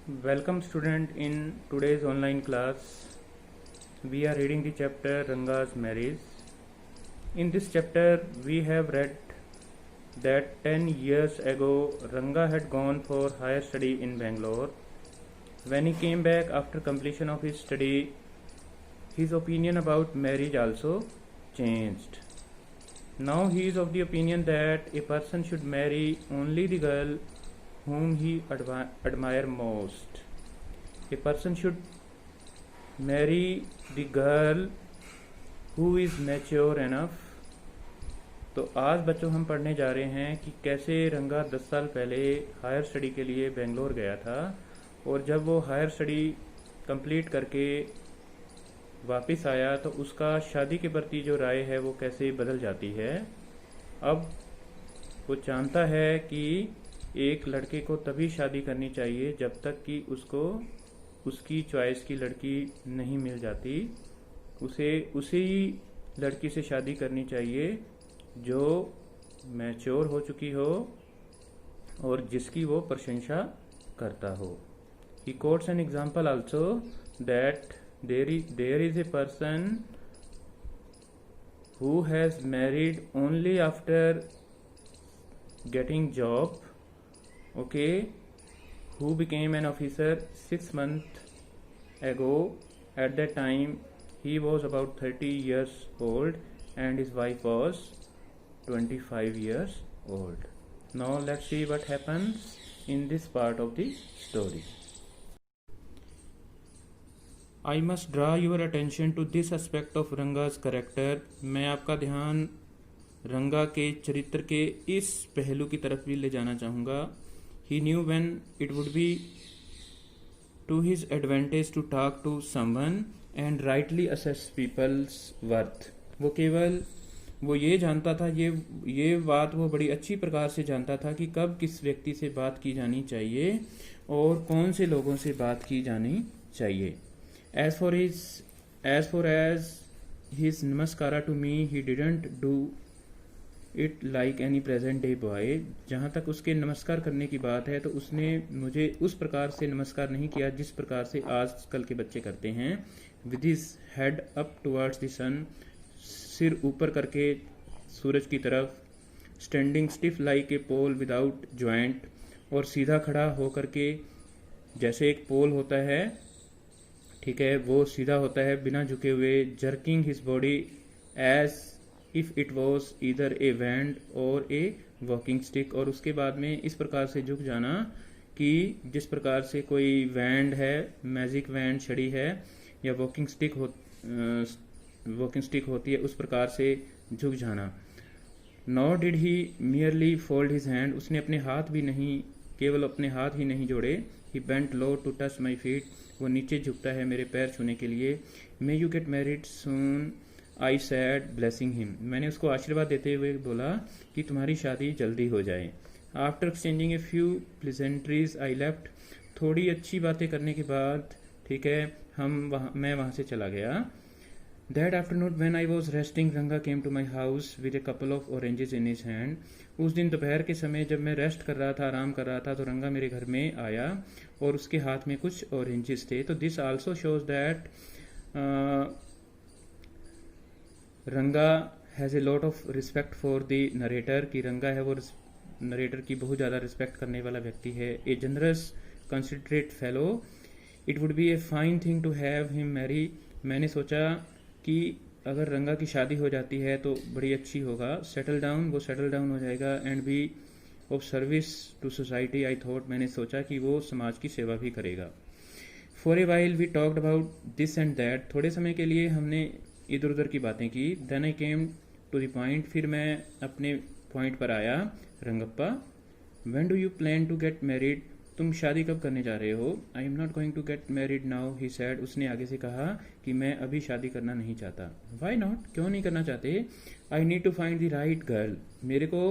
Welcome student, in today's online class we are reading the chapter Ranga's marriage. In this chapter we have read that 10 years ago Ranga had gone for higher study in Bangalore. When he came back after completion of his study, his opinion about marriage also changed. Now he is of the opinion that a person should marry only the girl whom he admire most. A person should marry the girl who is mature enough. तो आज बच्चों हम पढ़ने जा रहे हैं कि कैसे रंगा 10 साल पहले हायर स्टडी के लिए बेंगलोर गया था और जब वो हायर स्टडी कंप्लीट करके वापस आया तो उसका शादी के प्रति जो राय है वो कैसे बदल जाती है। अब वो जानता है कि एक लड़के को तभी शादी करनी चाहिए जब तक कि उसको उसकी चॉइस की लड़की नहीं मिल जाती। उसे उसी लड़की से शादी करनी चाहिए जो मैच्योर हो चुकी हो और जिसकी वो प्रशंसा करता हो। He quotes an example also that there is a person who has married only after getting job, okay, who became an officer 6 months ago. At that time he was about 30 years old and his wife was 25 years old. Now let's see what happens in this part of the story. I must draw your attention to this aspect of Ranga's character. मैं आपका ध्यान रंगा के चरित्र के इस पहलू की तरफ भी ले जाना चाहूँगा। He knew when it would be to his advantage to talk to someone and rightly assess people's worth. वो ये जानता था, ये बात वो बड़ी अच्छी प्रकार से जानता था कि कब किस व्यक्ति से बात की जानी चाहिए और कौन से लोगों से बात की जानी चाहिए। As far as his namaskara to me, he didn't do it like any present day boy. जहाँ तक उसके नमस्कार करने की बात है तो उसने मुझे उस प्रकार से नमस्कार नहीं किया जिस प्रकार से आजकल के बच्चे करते हैं। With his head up towards the sun, सिर ऊपर करके सूरज की तरफ, standing stiff like a pole without joint, और सीधा खड़ा होकर के जैसे एक पोल होता है, ठीक है, वो सीधा होता है बिना झुके हुए। Jerking his body as if it was either a wand or a walking stick, और उसके बाद में इस प्रकार से झुक जाना कि जिस प्रकार से कोई वैंड है, मैजिक वैंड छड़ी है या वॉकिंग स्टिक होती है, उस प्रकार से झुक जाना। Nor did he merely fold his hand, उसने अपने हाथ भी नहीं, केवल अपने हाथ ही नहीं जोड़े। He bent low to touch my feet, वो नीचे झुकता है मेरे पैर छूने के लिए। May you get married soon, I said blessing him, मैंने उसको आशीर्वाद देते हुए बोला कि तुम्हारी शादी जल्दी हो जाए। After exchanging a few pleasantries I left, थोड़ी अच्छी बातें करने के बाद, ठीक है, मैं वहाँ से चला गया। That afternoon when I was resting, Ranga came to my house with a couple of oranges in his hand. उस दिन दोपहर के समय जब मैं रेस्ट कर रहा था, आराम कर रहा था, तो रंगा मेरे घर में आया और उसके हाथ में कुछ ऑरेंजेस थे। तो दिस आल्सो शोज दैट रंगा has a lot of respect for the narrator, कि रंगा है वो नरेटर की बहुत ज़्यादा रिस्पेक्ट करने वाला व्यक्ति है। A generous considerate fellow, it would be a fine thing to have him marry, मैंने सोचा कि अगर रंगा की शादी हो जाती है तो बड़ी अच्छी होगा। सेटल डाउन, वो सेटल डाउन हो जाएगा। And be of service to society, I thought, मैंने सोचा कि वो समाज की सेवा भी करेगा। For a while we talked about this and that, थोड़े समय के लिए हमने इधर उधर की बातें की। Then I came to the point, फिर मैं अपने पॉइंट पर आया। Rangappa, when do you plan to get married, तुम शादी कब करने जा रहे हो। I am not going to get married now, he said, उसने आगे से कहा कि मैं अभी शादी करना नहीं चाहता। वाई नॉट, क्यों नहीं करना चाहते। I need to find the right girl, मेरे को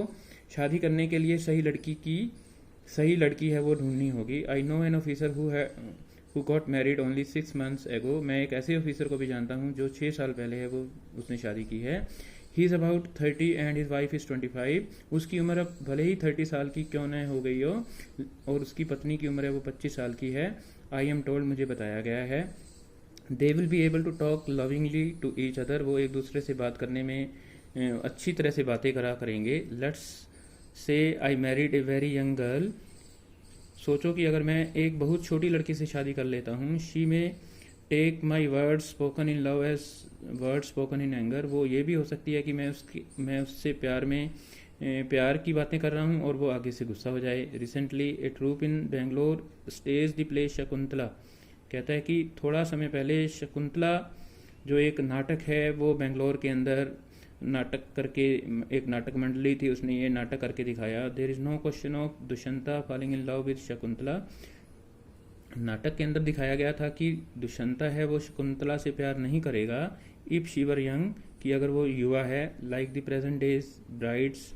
शादी करने के लिए सही लड़की है वो ढूंढनी होगी। I know an officer who got married only 6 months ago, मैं एक ऐसे ऑफिसर को भी जानता हूँ जो 6 साल पहले है वो उसने शादी की है। He is about 30 and his wife is 25। उसकी उम्र अब भले ही 30 साल की क्यों न हो गई हो, और उसकी पत्नी की उम्र है वो 25 साल की है। आई एम टोल्ड, मुझे बताया गया है। They will be able to talk lovingly to each other, वो एक दूसरे से बात करने में अच्छी तरह से बातें करा करेंगे। Let's say I married a very young girl, सोचो कि अगर मैं एक बहुत छोटी लड़की से शादी कर लेता हूँ। She may take my words spoken in love as words spoken in anger, वो ये भी हो सकती है कि मैं उससे प्यार की बातें कर रहा हूँ और वो आगे से गुस्सा हो जाए। Recently a troupe in Bangalore stage the play Shakuntala, कहता है कि थोड़ा समय पहले शकुंतला जो एक नाटक है वो बेंगलोर के अंदर नाटक करके, एक नाटक मंडली थी, उसने ये नाटक करके दिखाया। There is no question of Dushyanta falling in love with Shakuntala, नाटक के अंदर दिखाया गया था कि दुष्यंता है वो शकुंतला से प्यार नहीं करेगा। इफ शी वर यंग, कि अगर वो युवा है, like the present days brides,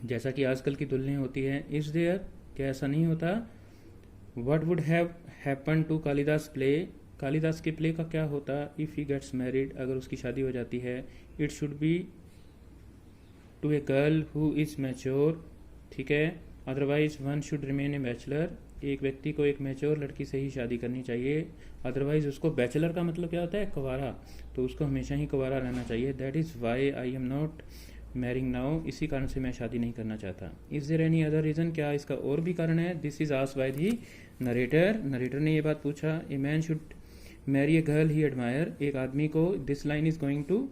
जैसा कि आजकल की दुल्हनें होती हैं। इज देयर, क्या ऐसा नहीं होता? What would have happen to Kalidas play, Kalidas के प्ले का क्या होता? इफ ही गेट्स मैरिड, अगर उसकी शादी हो जाती है। It should be to a girl who is mature, ठीक है। Otherwise one should remain a bachelor, एक व्यक्ति को एक मैच्योर लड़की से ही शादी करनी चाहिए। अदरवाइज उसको, बैचलर का मतलब क्या होता है? कुंवारा, तो उसको हमेशा ही कुंवारा रहना चाहिए। That is why I am not marrying now, इसी कारण से मैं शादी नहीं करना चाहता। Is there any other reason, क्या इसका और भी कारण है? This is asked by the narrator, narrator ने ये बात पूछा। A man should marry a girl he admire, एक आदमी को, this line is going to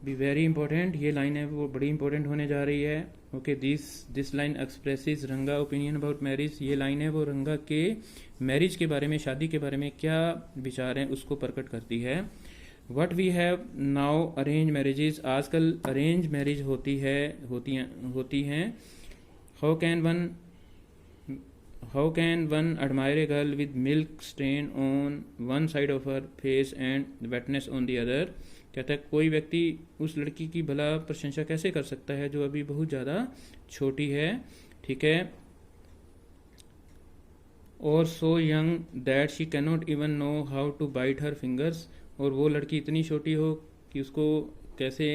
be very important, ये लाइन है वो बड़ी इंपॉर्टेंट होने जा रही है। ओके, दिस लाइन एक्सप्रेसिस रंगा ओपिनियन अबाउट मैरिज, ये लाइन है वो रंगा के मैरिज के बारे में, शादी के बारे में क्या विचार हैं उसको प्रकट करती है। What we have now arrange marriages, आजकल अरेंज मैरिज होती हैं। How can one admire a girl with milk stain on one side of her face and wetness on the other, कहता है कोई व्यक्ति उस लड़की की भला प्रशंसा कैसे कर सकता है जो अभी बहुत ज़्यादा छोटी है, ठीक है। और so young that she cannot even know how to bite her fingers, और वो लड़की इतनी छोटी हो कि उसको कैसे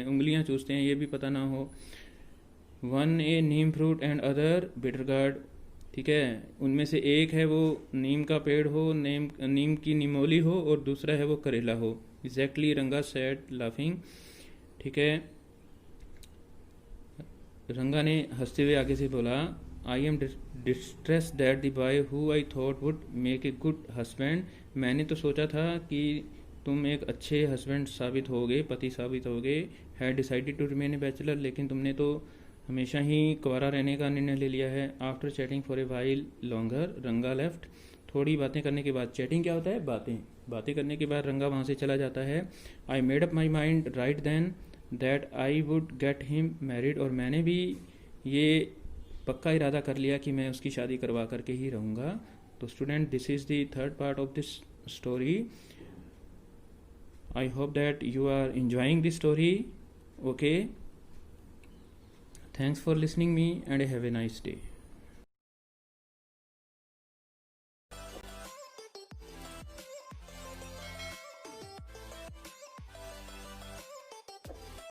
उंगलियां चूसते हैं ये भी पता ना हो। One A Neem fruit and other bitter gourd, ठीक है, उनमें से एक है वो नीम का पेड़ हो, नीम की निमोली हो, और दूसरा है वो करेला हो। एग्जैक्टली, रंगा सेड लाफिंग, ठीक है। रंगा ने हंसते हुए आगे से बोला, I am distress that the boy who I thought would make a good husband, मैंने तो सोचा था कि तुम एक अच्छे हस्बैंड साबित होगे, पति साबित होगे। Had decided to remain a bachelor, लेकिन तुमने तो हमेशा ही कुंवारा रहने का निर्णय ले लिया है। After chatting for a while longer रंगा लेफ्ट, थोड़ी बातें करने के बाद, चैटिंग क्या होता है? बातें करने के बाद रंगा वहाँ से चला जाता है। I made up my mind right then that I would get him married, और मैंने भी ये पक्का इरादा कर लिया कि मैं उसकी शादी करवा करके ही रहूँगा। तो student, this is the third part of this story. I hope that you are enjoying the story. Okay, thanks for listening me and have a nice day.